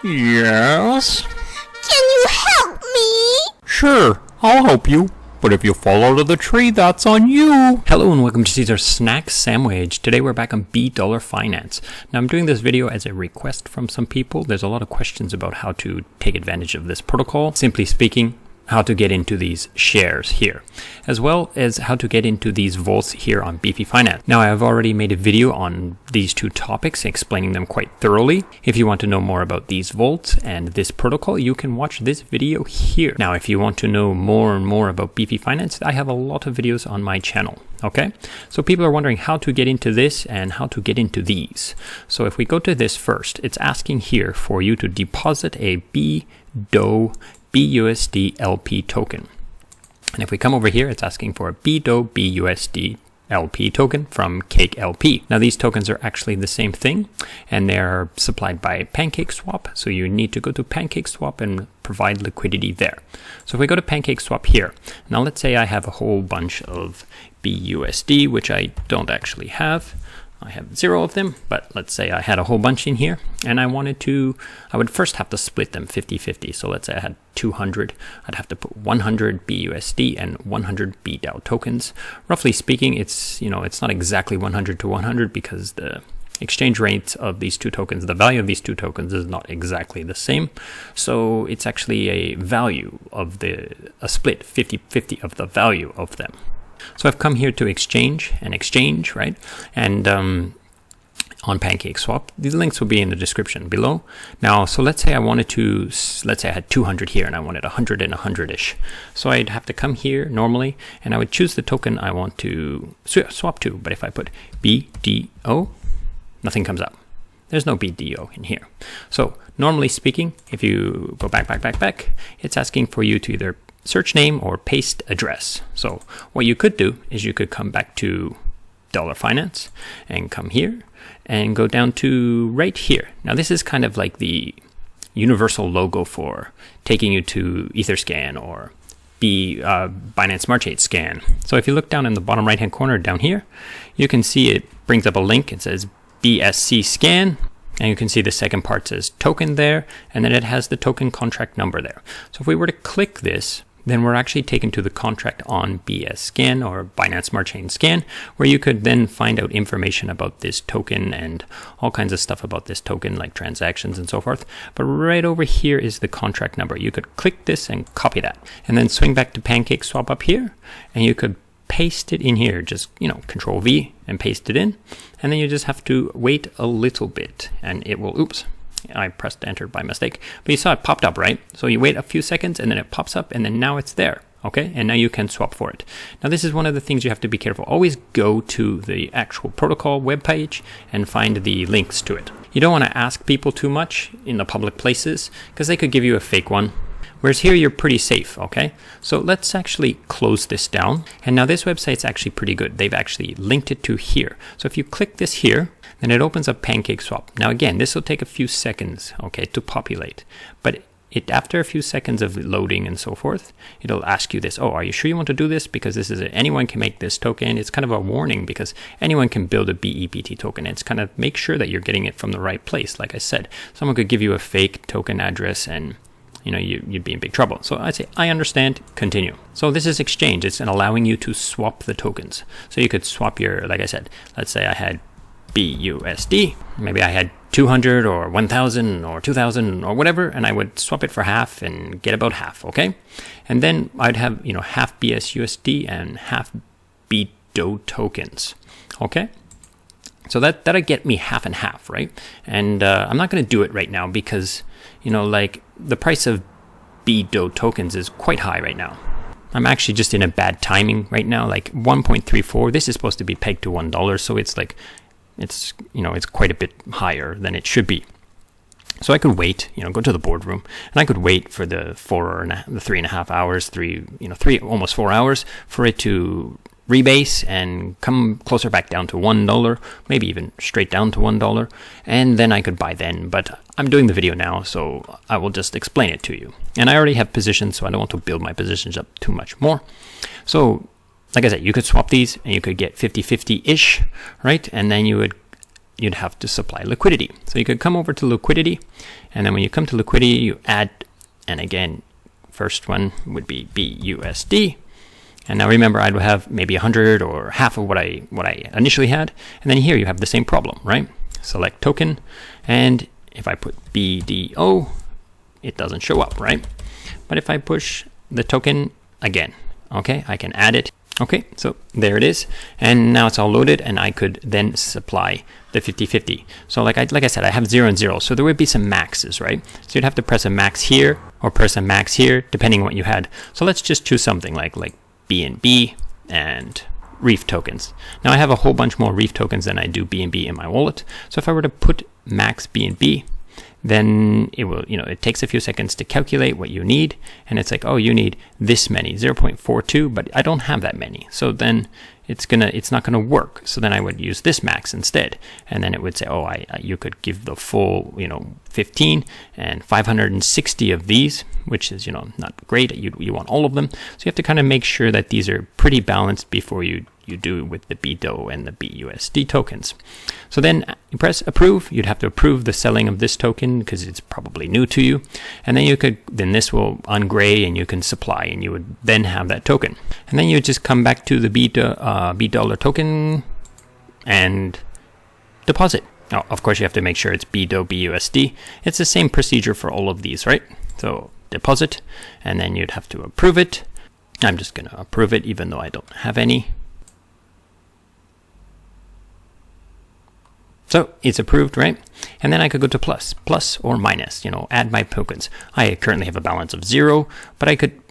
Yes? Can you help me? Sure, I'll help you. But if you fall out of the tree, that's on you. Hello and welcome to Caesar's Snack Sandwich. Today we're back on bDollar Finance. Now I'm doing this video as a request from some people. There's a lot of questions about how to take advantage of this protocol. Simply speaking, how to get into these shares here, as well as how to get into these vaults here on Beefy Finance. Now I have already made a video on these two topics, explaining them quite thoroughly. If you want to know more about these vaults and this protocol, you can watch this video here. Now, if you want to know more and more about Beefy Finance, I have a lot of videos on my channel. Okay, so people are wondering how to get into this and how to get into these. So if we go to this first, it's asking here for you to deposit a BUSD LP token. And if we come over here, it's asking for a BUSD LP token from Cake LP. Now these tokens are actually the same thing, and they're supplied by PancakeSwap. So you need to go to PancakeSwap and provide liquidity there. So if we go to PancakeSwap here, now let's say I have a whole bunch of BUSD, which I don't actually have. I have 0 of them, but let's say I had a whole bunch in here and I would first have to split them 50-50. So let's say I had 200, I'd have to put 100 BUSD and 100 bDAO tokens. Roughly speaking, it's not exactly 100 to 100 because the exchange rates of these two tokens, the value of these two tokens is not exactly the same. So it's actually a value of a split 50-50 of the value of them. So I've come here to exchange, right? And on PancakeSwap, these links will be in the description below. Now, so let's say I had 200 here and I wanted 100 and 100-ish. So I'd have to come here normally and I would choose the token I want to swap to. But if I put bDO, nothing comes up. There's no bDO in here. So normally speaking, if you go back, it's asking for you to either search name or paste address. So what you could do is you could come back to Dollar Finance and come here and go down to right here. Now this is kind of like the universal logo for taking you to Etherscan or Binance Smart Chain scan. So if you look down in the bottom right hand corner down here, you can see it brings up a link. It says BSC scan. And you can see the second part says token there, and then it has the token contract number there. So if we were to click this, then we're actually taken to the contract on BS Scan or Binance Smart Chain Scan, where you could then find out information about this token and all kinds of stuff about this token, like transactions and so forth. But right over here is the contract number. You could click this and copy that, and then swing back to PancakeSwap up here, and you could paste it in here. Just, Control V and paste it in, and then you just have to wait a little bit, and it will, oops, I pressed enter by mistake, but you saw it popped up, right? So you wait a few seconds and then it pops up and then now it's there. Okay, and now you can swap for it. Now this is one of the things you have to be careful. Always go to the actual protocol webpage and find the links to it. You don't want to ask people too much in the public places because they could give you a fake one. Whereas here, you're pretty safe, okay? So let's actually close this down. And now this website's actually pretty good. They've actually linked it to here. So if you click this here, then it opens up PancakeSwap. Now again, this will take a few seconds, okay, to populate. But after a few seconds of loading and so forth, it'll ask you this. Oh, are you sure you want to do this? Because anyone can make this token. It's kind of a warning because anyone can build a BEPT token. It's kind of make sure that you're getting it from the right place. Like I said, someone could give you a fake token address and you'd be in big trouble. So I'd say, I understand, continue. So this is exchange. It's allowing you to swap the tokens. So you could swap like I said, let's say I had BUSD. Maybe I had 200 or 1,000 or 2,000 or whatever, and I would swap it for half and get about half, okay? And then I'd have, half BSUSD and half bDO tokens, okay? So that'll get me half and half, right? And I'm not going to do it right now because, like the price of bDO tokens is quite high right now. I'm actually just in a bad timing right now, like 1.34. This is supposed to be pegged to $1, so it's like, it's quite a bit higher than it should be. So I could wait, go to the boardroom, and I could wait for the 3.5 hours, almost 4 hours for it to rebase and come closer back down to $1, maybe even straight down to $1, and then I could buy then. But I'm doing the video now, so I will just explain it to you. And I already have positions, so I don't want to build my positions up too much more. So like I said, you could swap these and you could get 50-50-ish, right? And then you would you'd have to supply liquidity. So you could come over to liquidity, and then when you come to liquidity, you add, and again, first one would be BUSD. And now remember, I'd have maybe 100 or half of what I initially had. And then here you have the same problem, right? Select token, and if I put bDO, it doesn't show up, right? But if I push the token again, okay, I can add it. Okay, so there it is, and now it's all loaded, and I could then supply the 50-50. So like I said, I have 0 and 0, so there would be some maxes, right? So you'd have to press a max here or press a max here, depending on what you had. So let's just choose something like BNB and Reef tokens. Now I have a whole bunch more Reef tokens than I do BNB in my wallet. So if I were to put max BNB, then it will, it takes a few seconds to calculate what you need, and it's like, oh, you need this many, 0.42, but I don't have that many. So then it's not gonna work. So then I would use this max instead, and then it would say, oh, you could give the full, 15 and 560 of these, which is, not great. You want all of them. So you have to kind of make sure that these are pretty balanced before you do with the bDO and the BUSD tokens. So then you press approve. You'd have to approve the selling of this token because it's probably new to you. And then this will ungray and you can supply, and you would then have that token. And then you just come back to the bDollar token and deposit. Now, of course, you have to make sure it's bDO BUSD. It's the same procedure for all of these, right? So deposit, and then you'd have to approve it. I'm just going to approve it even though I don't have any. So it's approved, right? And then I could go to plus or minus, add my tokens. I currently have a balance of 0, but I could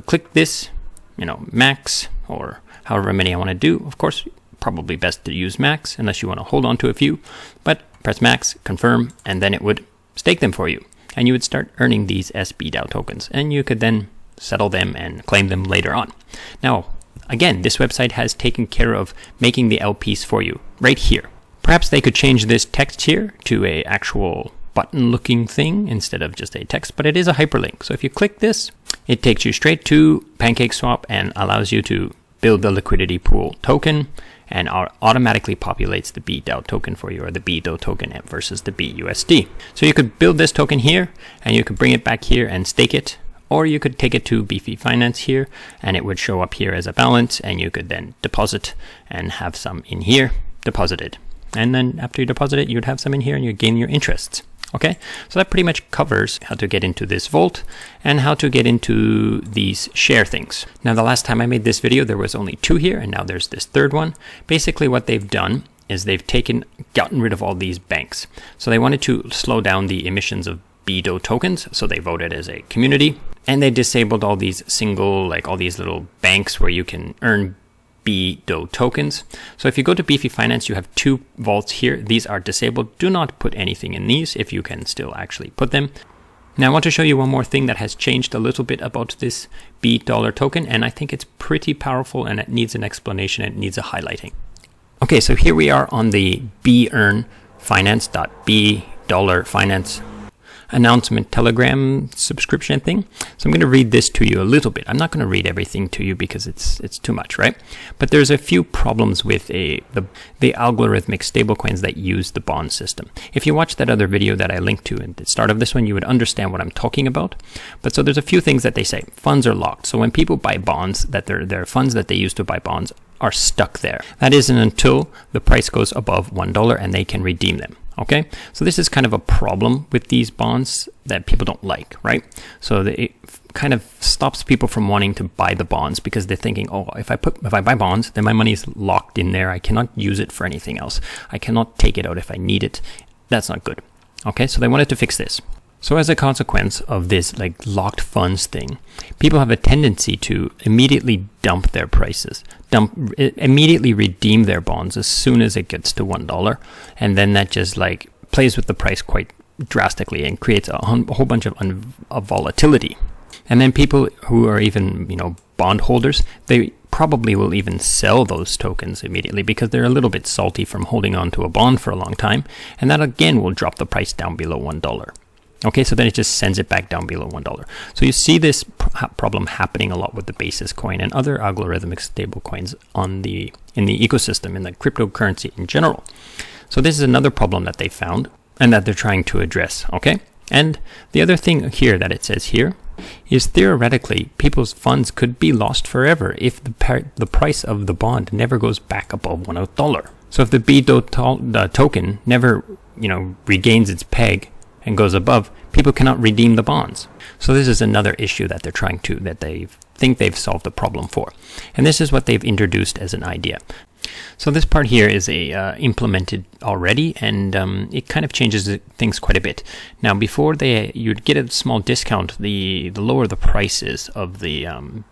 click this, max, or however many I want to do. Of course, probably best to use max unless you want to hold on to a few, but press max, confirm, and then it would stake them for you. And you would start earning these SBDAO tokens, and you could then settle them and claim them later on. Now, again, this website has taken care of making the LPs for you right here. Perhaps they could change this text here to a actual button looking thing instead of just a text, but it is a hyperlink. So if you click this, it takes you straight to PancakeSwap and allows you to build the liquidity pool token, and automatically populates the bDAO token for you, or the bDO token versus the BUSD. So you could build this token here, and you could bring it back here and stake it, or you could take it to Beefy Finance here, and it would show up here as a balance, and you could then deposit and have some in here deposited. And then after you deposit it, you'd have some in here and you gain your interests. Okay, so that pretty much covers how to get into this vault and how to get into these share things. Now, the last time I made this video, there was only 2 here, and now there's this 3rd one. Basically, what they've done is they've gotten rid of all these banks. So they wanted to slow down the emissions of bDO tokens, so they voted as a community, and they disabled all these all these little banks where you can earn bDO tokens. So if you go to Beefy Finance, you have 2 vaults here. These are disabled. Do not put anything in these if you can still actually put them. Now I want to show you one more thing that has changed a little bit about this bDollar token, and I think it's pretty powerful and it needs an explanation. It needs a highlighting. Okay, so here we are on the beearnfinance.bDollar finance announcement Telegram subscription thing. So I'm going to read this to you a little bit. I'm not going to read everything to you because it's too much, right? But there's a few problems with the algorithmic stablecoins that use the bond system. If you watch that other video that I linked to at the start of this one, you would understand what I'm talking about. But so there's a few things that they say. Funds are locked. So when people buy bonds, that their funds that they use to buy bonds are stuck there. That isn't until the price goes above $1 and they can redeem them. Okay, so this is kind of a problem with these bonds that people don't like, right? So it kind of stops people from wanting to buy the bonds because they're thinking, oh, if I buy bonds, then my money is locked in there. I cannot use it for anything else. I cannot take it out if I need it. That's not good. Okay, so they wanted to fix this. So as a consequence of this locked funds thing, people have a tendency to immediately dump their prices, immediately redeem their bonds as soon as it gets to $1. And then that just plays with the price quite drastically and creates a whole bunch of volatility. And then people who are even, bond holders, they probably will even sell those tokens immediately because they're a little bit salty from holding on to a bond for a long time. And that again will drop the price down below $1. Okay, so then it just sends it back down below $1. So you see this problem happening a lot with the Basis coin and other algorithmic stable coins in the ecosystem, in the cryptocurrency in general. So this is another problem that they found and that they're trying to address, okay? And the other thing here that it says here is theoretically people's funds could be lost forever if the price of the bond never goes back above $1. So if the bDollar token never, regains its peg and goes above, people cannot redeem the bonds. So this is another issue that they think they've solved the problem for. And this is what they've introduced as an idea. So this part here is implemented already, and it kind of changes things quite a bit. Now, before you'd get a small discount the lower the prices of the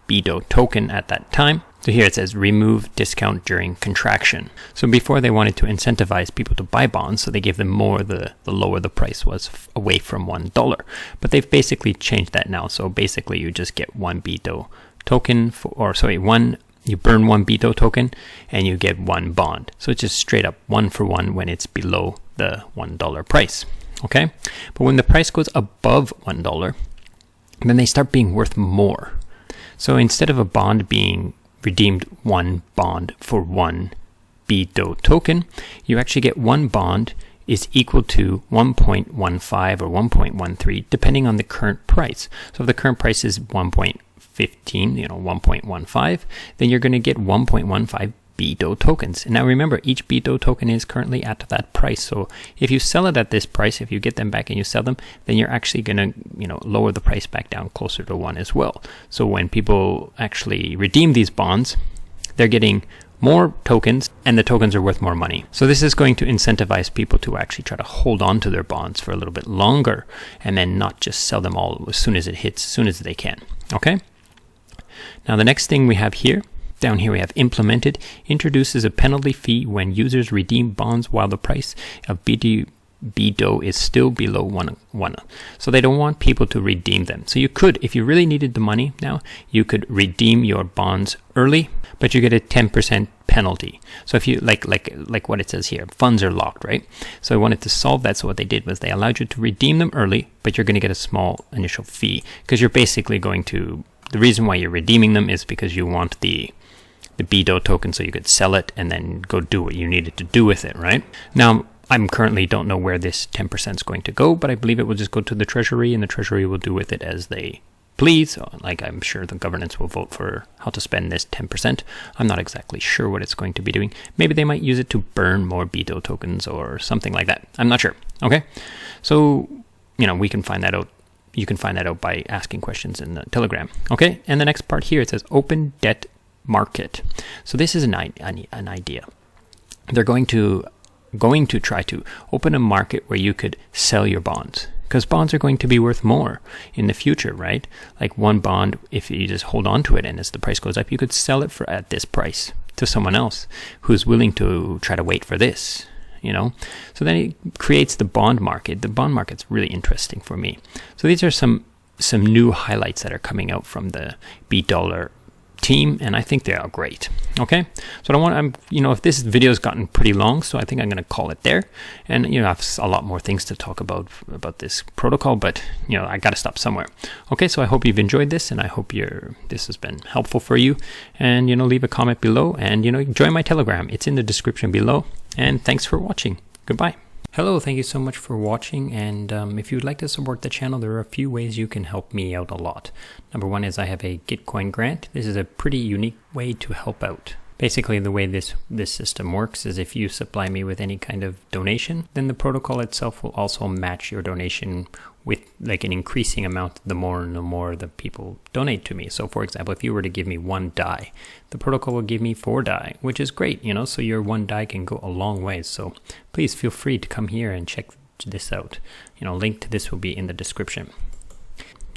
bDollar token at that time. So here it says remove discount during contraction. So before they wanted to incentivize people to buy bonds, so they gave them more the lower the price was away from $1. But they've basically changed that now. So basically you just get one bDollar token you burn one bDollar token and you get one bond. So it's just straight up 1 for 1 when it's below the $1 price. Okay? But when the price goes above $1, then they start being worth more. So instead of a bond being redeemed one bond for one bDollar token, you actually get one bond is equal to 1.15 or 1.13 depending on the current price. So if the current price is 1.15, 1.15, then you're going to get 1.15 bDollar tokens. And now remember, each bDollar token is currently at that price. So if you sell it at this price, if you get them back and you sell them, then you're actually going to, lower the price back down closer to 1 as well. So when people actually redeem these bonds, they're getting more tokens and the tokens are worth more money. So this is going to incentivize people to actually try to hold on to their bonds for a little bit longer and then not just sell them all as soon as it hits, as soon as they can. Okay? Now the next thing we have here, down here we have implemented, introduces a penalty fee when users redeem bonds while the price of bDollar is still below 1. So they don't want people to redeem them. So you could, if you really needed the money now, you could redeem your bonds early, but you get a 10% penalty. So if you, like what it says here, funds are locked, right? So I wanted to solve that. So what they did was they allowed you to redeem them early, but you're going to get a small initial fee because you're basically going to, the reason why you're redeeming them is because you want the bDollar token so you could sell it and then go do what you needed to do with it, right? Now, I currently don't know where this 10% is going to go, but I believe it will just go to the Treasury and the Treasury will do with it as they please. Like I'm sure the governance will vote for how to spend this 10%. I'm not exactly sure what it's going to be doing. Maybe they might use it to burn more bDollar tokens or something like that. I'm not sure. Okay. So, we can find that out. You can find that out by asking questions in the Telegram. Okay. And the next part here, it says open debt market. So this is an idea. They're going to try to open a market where you could sell your bonds because bonds are going to be worth more in the future, right? Like one bond, if you just hold on to it and as the price goes up, you could sell it for at this price to someone else who's willing to try to wait for this, So then it creates the bond market. The bond market's really interesting for me. So these are some new highlights that are coming out from the bDollar team, and I think they are great. Okay, so if this video's gotten pretty long, so I think I'm going to call it there. And I have a lot more things to talk about this protocol, but I got to stop somewhere. Okay, so I hope you've enjoyed this, and I hope this has been helpful for you. And leave a comment below, and join my Telegram. It's in the description below. And thanks for watching. Goodbye. Hello, thank you so much for watching, and if you'd like to support the channel, there are a few ways you can help me out a lot. Number one is I have a Gitcoin grant. This is a pretty unique way to help out. Basically, the way this system works is if you supply me with any kind of donation, then the protocol itself will also match your donation with like an increasing amount the more the people donate to me. So for example, if you were to give me 1 DAI, the protocol will give me 4 DAI, which is great, so your 1 DAI can go a long way. So please feel free to come here and check this out. Link to this will be in the description.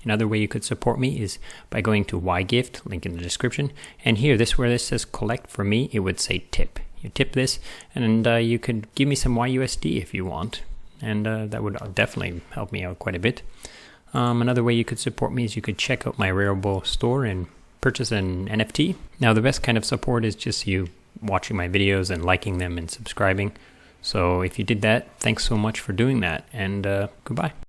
Another way you could support me is by going to YGift, link in the description. And here, where this says collect for me, it would say tip. You tip this, and you could give me some YUSD if you want. And that would definitely help me out quite a bit. Another way you could support me is you could check out my Rarible store and purchase an NFT. Now, the best kind of support is just you watching my videos and liking them and subscribing. So if you did that, thanks so much for doing that, and goodbye.